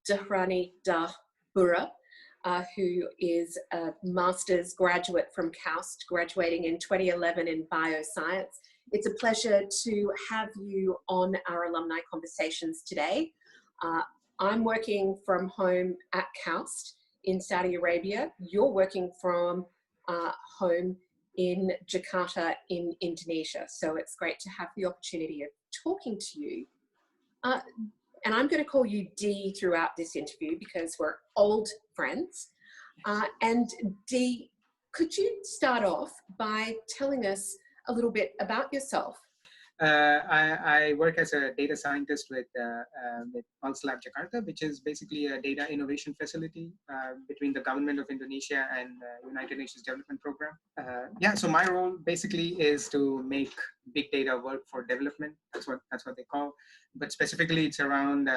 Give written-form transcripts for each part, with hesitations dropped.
Dharani Dhar Burra, who is a master's graduate from KAUST, graduating in 2011 in Bioscience. It's a pleasure to have you on our alumni conversations today. I'm working from home at KAUST in Saudi Arabia. You're working from home in Jakarta in Indonesia. So it's great to have the opportunity of talking to you. And I'm going to call you Dee throughout this interview because we're old friends. And Dee, could you start off by telling us a little bit about yourself? I work as a data scientist with KAUST Lab Jakarta, which is basically a data innovation facility between the government of Indonesia and United Nations Development Program. So my role basically is to make big data work for development. That's what they call. But specifically, it's around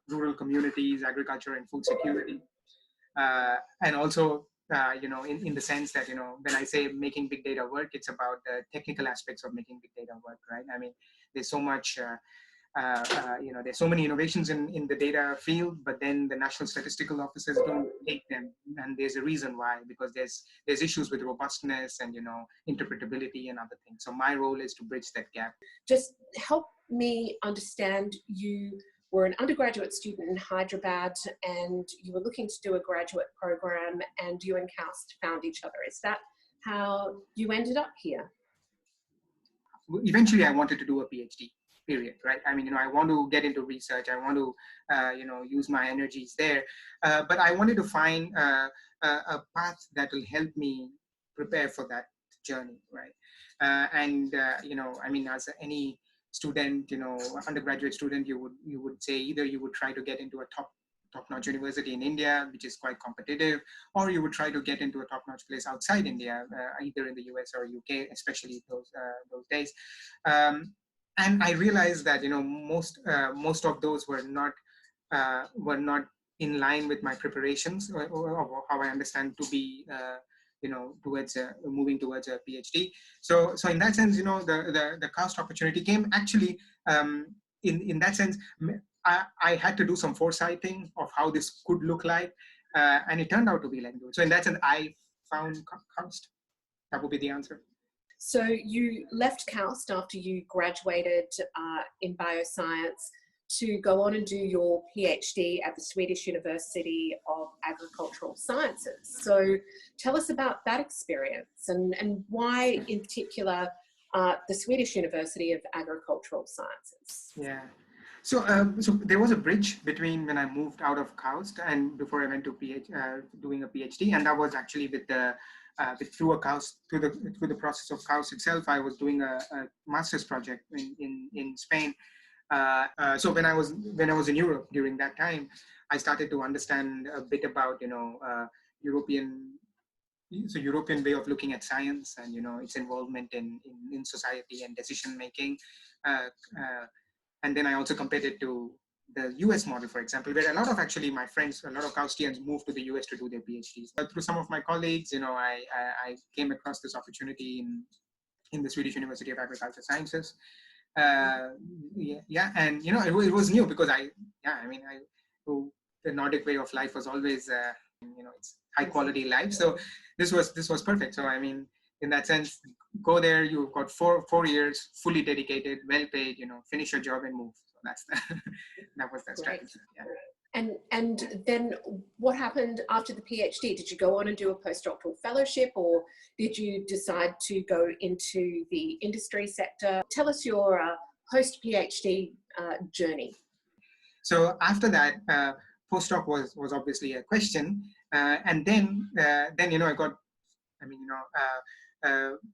rural communities, agriculture, and food security, and also. In the sense that, when I say making big data work, it's about the technical aspects of making big data work, right? I mean, there's so much, there's so many innovations in the data field, but then the national statistical offices don't take them. And there's a reason why, because there's issues with robustness and, interpretability and other things. So my role is to bridge that gap. Just help me understand, you were an undergraduate student in Hyderabad and you were looking to do a graduate program, and you and KAUST found each other. Is that how you ended up here? Eventually, I wanted to do a PhD, period, right? I mean, I want to get into research. I want to, use my energies there. But I wanted to find a path that will help me prepare for that journey, right? As any student, undergraduate student, you would say either you would try to get into a top-notch university in India, which is quite competitive, or you would try to get into a top-notch place outside India, either in the US or UK, especially those days. And I realized that most of those were not in line with my preparations or how I understand to be. Towards moving towards a PhD. So in that sense, the KAUST opportunity came actually, in that sense, I had to do some foresighting of how this could look like, and it turned out to be like good. So in that sense, I found KAUST. That would be the answer. So you left KAUST after you graduated in Bioscience to go on and do your PhD at the Swedish University of Agricultural Sciences. So tell us about that experience and why in particular the Swedish University of Agricultural Sciences. Yeah. So there was a bridge between when I moved out of KAUST and before I went to doing a PhD, and that was actually with the through the process of KAUST itself. I was doing a master's project in Spain. So when I was in Europe during that time, I started to understand a bit about European way of looking at science and its involvement in society and decision making, and then I also compared it to the US model, for example, where a lot of my friends, a lot of KAUSTians moved to the US to do their PhDs. But through some of my colleagues, I came across this opportunity in the Swedish University of Agricultural Sciences. And it was new because the Nordic way of life was always it's high quality life, so this was perfect. So I mean, in that sense, go there, you've got four years fully dedicated, well paid, finish your job and move. So that was that strategy. Yeah. And then what happened after the PhD? Did you go on and do a postdoctoral fellowship, or did you decide to go into the industry sector? Tell us your post-PhD journey. So after that, postdoc was obviously a question, and then I got.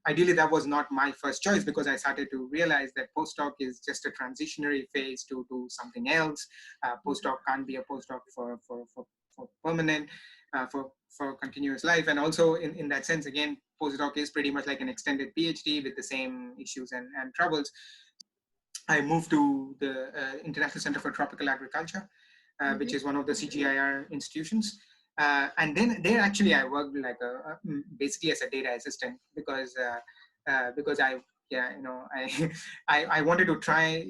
Ideally, that was not my first choice because I started to realize that postdoc is just a transitionary phase to do something else. Postdoc can't be a postdoc for permanent, for continuous life. And also in that sense, again, postdoc is pretty much like an extended PhD with the same issues and troubles. I moved to the International Center for Tropical Agriculture, which is one of the CGIAR institutions. And then there actually I worked like basically as a data assistant because yeah, I wanted to try,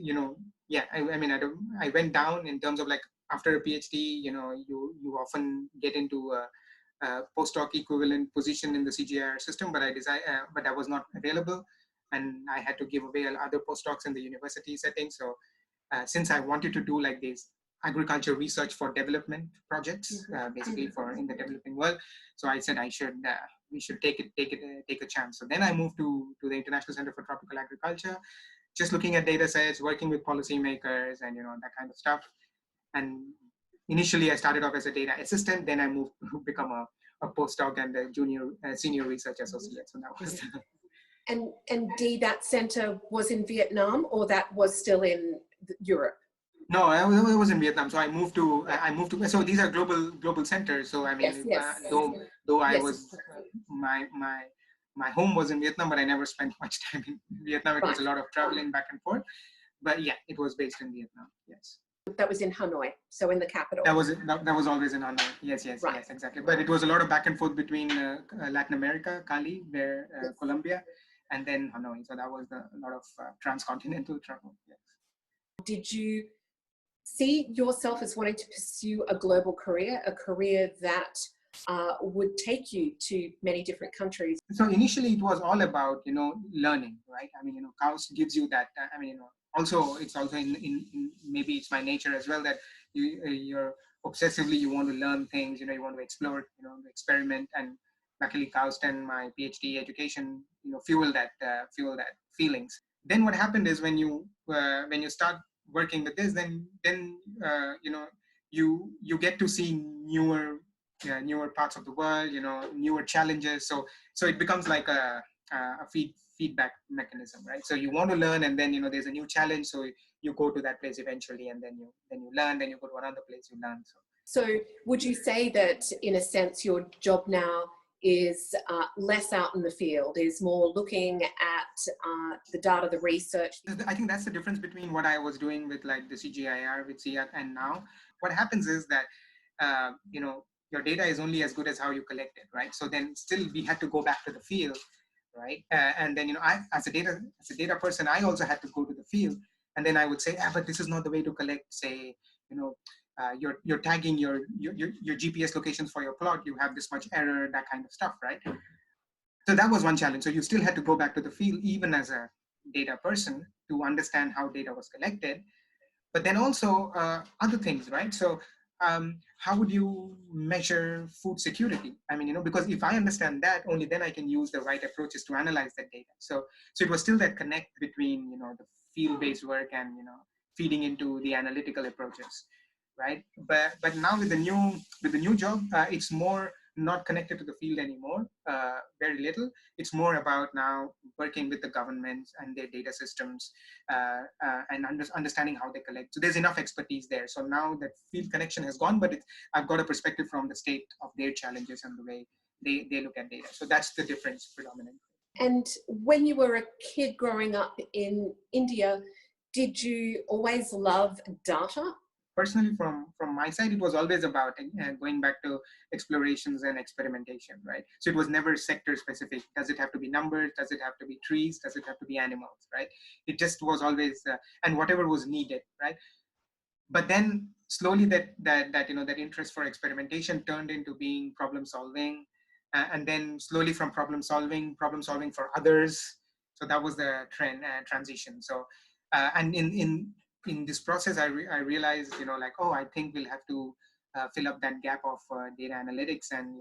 yeah, I went down in terms of like after a PhD, you often get into a postdoc equivalent position in the CGIAR system, but but I was not available, and I had to give away other postdocs in the university setting. So since I wanted to do like this agriculture research for development projects, basically for in the developing world, so I said we should take a chance. So then I moved to the International Center for Tropical Agriculture, just looking at data sets, working with policymakers, and that kind of stuff. And initially, I started off as a data assistant. Then I moved to become a postdoc and a senior research associate. So that was. And that center was in Vietnam, or that was still in Europe? No, I was in Vietnam. So I moved to. So these are global centers. So I mean, though I was my home was in Vietnam, but I never spent much time in Vietnam. It was a lot of traveling back and forth. But yeah, it was based in Vietnam. Yes. That was in Hanoi, so in the capital. That was always in Hanoi. Yes, exactly. But it was a lot of back and forth between Latin America, Cali, where Colombia, and then Hanoi. So that was a lot of transcontinental travel. Yes. Did you see yourself as wanting to pursue a global career, a career that would take you to many different countries? So initially, it was all about learning, right? I mean, KAUST gives you that. Also, it's also in maybe it's my nature as well that you're obsessively, you want to learn things, you want to explore, experiment, and luckily KAUST and my PhD education, fuel that feelings. Then what happened is when you start working with this, then you get to see newer parts of the world, newer challenges. So it becomes like a feedback mechanism, right? So you want to learn, and then there's a new challenge, so you go to that place eventually, and then you learn, then you go to another place, you learn. So would you say that in a sense your job now is less out in the field, is more looking at the data, the research? I think that's the difference between what I was doing with like the CGIAR with CIAC and now. What happens is that your data is only as good as how you collect it, right? So then still we had to go back to the field, right? And then I, as a data person, I also had to go to the field, and then I would say, but this is not the way to collect, say, you're tagging your GPS locations for your plot, you have this much error, that kind of stuff, right? So that was one challenge. So you still had to go back to the field, even as a data person, to understand how data was collected. But then also other things, right? So how would you measure food security? I mean, because if I understand that, only then I can use the right approaches to analyze that data. So it was still that connect between, the field-based work and, feeding into the analytical approaches, right? But now with the new job, it's more not connected to the field anymore, very little. It's more about now working with the governments and their data systems and understanding how they collect. So there's enough expertise there. So now that field connection has gone, but I've got a perspective from the state of their challenges and the way they look at data. So that's the difference predominantly. And when you were a kid growing up in India, did you always love data? Personally, from my side, it was always about going back to explorations and experimentation, right? So it was never sector specific. Does it have to be numbers? Does it have to be trees? Does it have to be animals, right? It just was always, and whatever was needed, right? But then slowly that interest for experimentation turned into being problem solving, and then slowly from problem solving for others. So that was the transition. So, and in this process, I realized, I think we'll have to fill up that gap of data analytics, and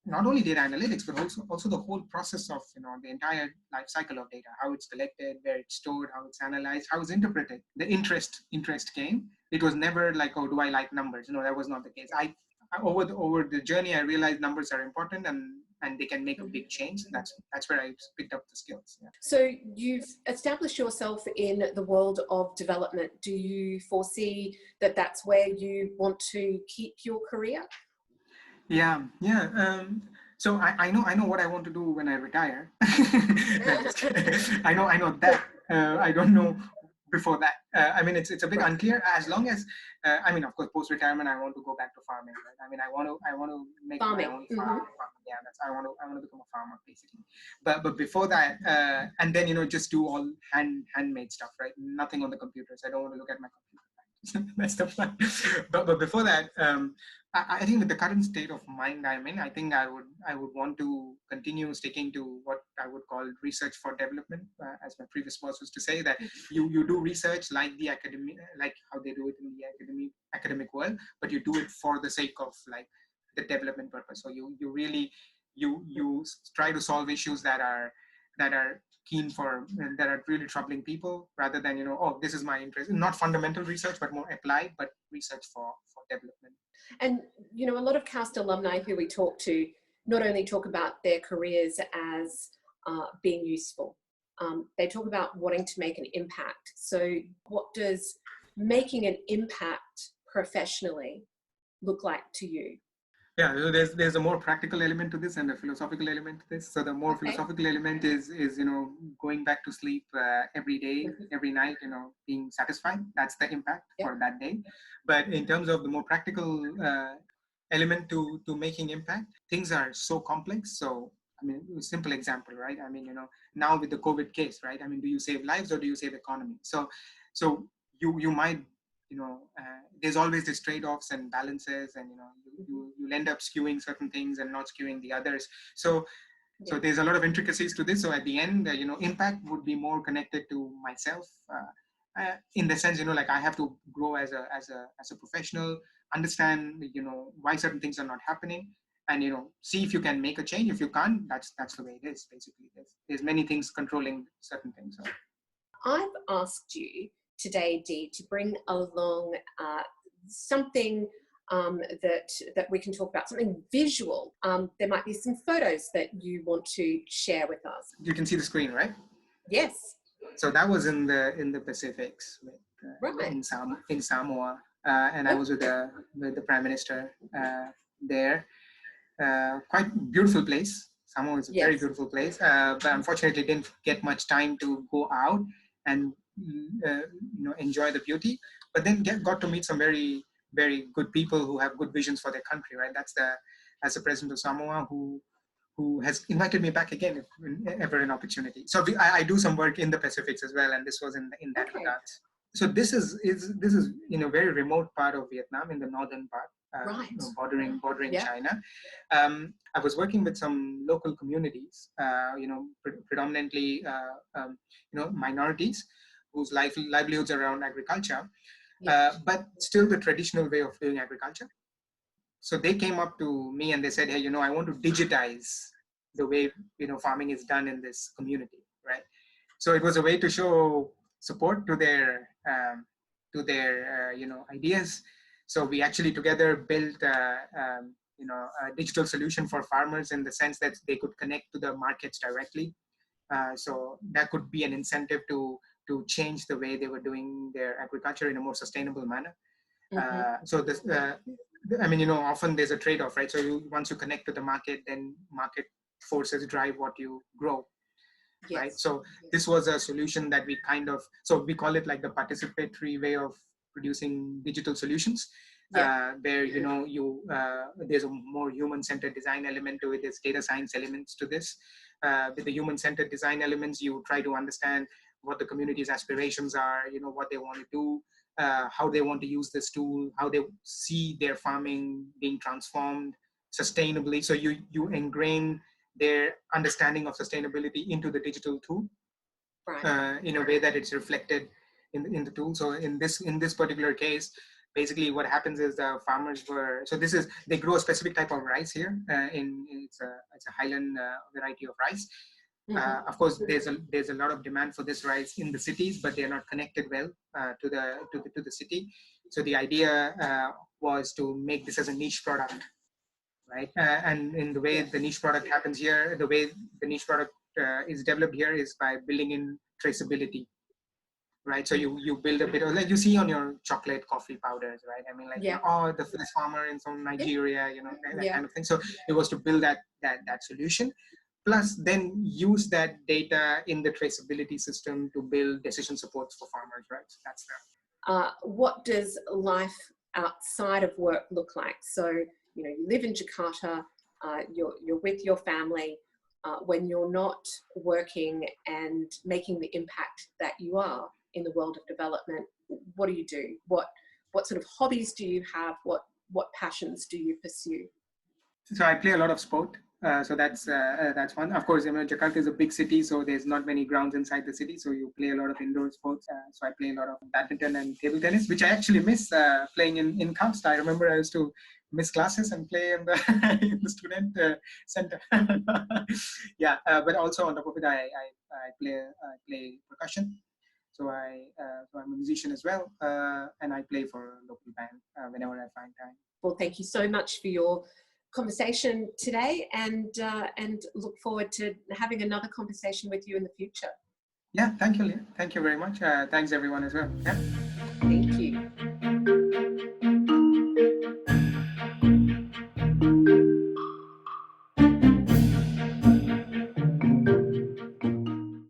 not only data analytics, but also the whole process of the entire life cycle of data, how it's collected, where it's stored, how it's analyzed, how it's interpreted. The interest came. It was never like, oh, do I like numbers? No, that was not the case. Over the journey, I realized numbers are important, and they can make a big change. That's where I picked up the skills. Yeah. So you've established yourself in the world of development. Do you foresee that that's where you want to keep your career? Yeah. So I know what I want to do when I retire. I know that. I don't know before that. I mean, it's a bit unclear. As long as, I mean, of course, post retirement, I want to go back to farming. Right? I mean, I want to make Farming. my own farm. Yeah, I want to become a farmer basically. But before that, and then just do all handmade stuff, right? Nothing on the computers. I don't want to look at my computer. That's the plan. But before that, I think with the current state of mind I'm in, I think I would want to continue sticking to what I would call research for development, as my previous boss was to say, that you do research like the academy, like how they do it in the academic world, but you do it for the sake of like the development purpose. So you really you try to solve issues that are keen for, that are really troubling people, rather than oh, this is my interest, not fundamental research but more applied, but research for development. And a lot of KAUST alumni who we talk to not only talk about their careers as being useful, they talk about wanting to make an impact. So what does making an impact professionally look like to you? Yeah, so there's a more practical element to this and a philosophical element to this. So the more philosophical element is going back to sleep every day, every night, being satisfied. That's the impact for that day. But in terms of the more practical element to making impact, things are so complex. So I mean, a simple example, right? I mean, now with the COVID case, right? I mean, do you save lives or do you save economy? So you might there's always these trade-offs and balances, and you'll end up skewing certain things and not skewing the others. So there's a lot of intricacies to this. So at the end, impact would be more connected to myself, in the sense, like I have to grow as a professional, understand why certain things are not happening, and see if you can make a change. If you can't, that's the way it is. Basically, there's many things controlling certain things. So I've asked you today, Dee, to bring along something that we can talk about, something visual. There might be some photos that you want to share with us. You can see the screen, right? Yes. So that was in the Pacifics, in Samoa, and I was with the Prime Minister there. Quite beautiful place. Samoa is a very beautiful place, but unfortunately didn't get much time to go out and enjoy the beauty. But then got to meet some very, very good people who have good visions for their country, right? That's the president of Samoa who has invited me back again if ever an opportunity. So I do some work in the Pacifics as well, and this was in that regard. So this is in a very remote part of Vietnam, in the northern part, bordering China. I was working with some local communities, predominantly minorities whose livelihoods are around agriculture, but still the traditional way of doing agriculture. So they came up to me and they said, hey, I want to digitize the way, farming is done in this community, right? So it was a way to show support to their ideas. So we actually together built a digital solution for farmers, in the sense that they could connect to the markets directly. So that could be an incentive to change the way they were doing their agriculture in a more sustainable manner. So this, often there's a trade-off, right? So once you connect to the market, then market forces drive what you grow, right? So this was a solution that we so we call it like the participatory way of producing digital solutions, where there's a more human-centered design element to it. There's data science elements to this. With the human-centered design elements, you try to understand what the community's aspirations are, what they want to do, how they want to use this tool, how they see their farming being transformed sustainably. So you ingrain their understanding of sustainability into the digital tool, in a way that it's reflected in the tool. So in this particular case, basically what happens is the farmers they grow a specific type of rice here. It's a highland variety of rice. Of course, there's a lot of demand for this rice in the cities, but they're not connected well to the city. So the idea was to make this as a niche product, right? And in the way the niche product happens here, the way the niche product is developed here is by building in traceability, right? So you build a bit of, like you see on your chocolate coffee powders, right? I mean, like this farmer in some Nigeria, that kind of thing. So it was to build that solution. plus then use that data in the traceability system to build decision supports for farmers, right? So that's what does life outside of work look like? So, you know, you live in Jakarta, you're with your family. When you're not working and making the impact that you are in the world of development, what do? What sort of hobbies do you have? What passions do you pursue? So I play a lot of sport. So that's one. Of course, Jakarta is a big city, so there's not many grounds inside the city. So you play a lot of indoor sports. So I play a lot of badminton and table tennis, which I actually miss playing in KAUST. I remember I used to miss classes and play in the in the student center. Yeah, but also on top of it, I play percussion. So I'm a musician as well, and I play for a local band whenever I find time. Well, thank you so much for your conversation today, and look forward to having another conversation with you in the future. Yeah, thank you, Leah. Thank you very much. Thanks everyone as well. Yeah.